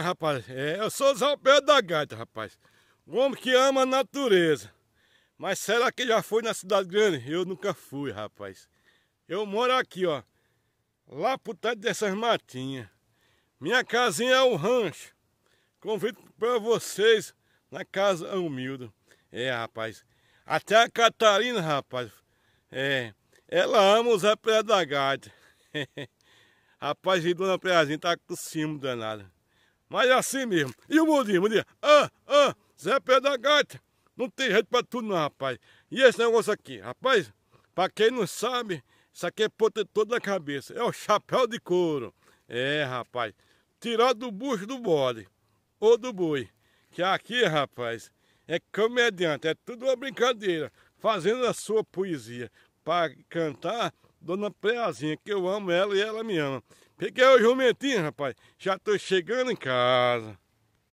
Rapaz, eu sou Zé Pedro da Gaita, rapaz. Um homem que ama a natureza. Mas será que já foi na cidade grande? Eu nunca fui, rapaz. Eu moro aqui, ó. Lá por trás dessas matinhas. Minha casinha é um rancho. Convido para vocês na casa humilde. Rapaz. Até a Catarina, rapaz. Ela ama o Zé Pedro da Gaita. Rapaz, e Dona Preazinha tá com ciúme danado. Mas é assim mesmo. E o Mundinho? Zé Pedro da Gaita. Não tem jeito pra tudo não, rapaz. E esse negócio aqui, rapaz, pra quem não sabe, isso aqui é protetor da cabeça. É o chapéu de couro. Rapaz, tirado do bucho do bode ou do boi. Que aqui, rapaz, é comediante, é tudo uma brincadeira. Fazendo a sua poesia pra cantar Dona Preazinha, que eu amo ela e ela me ama. Peguei o jumentinho, rapaz, já tô chegando em casa.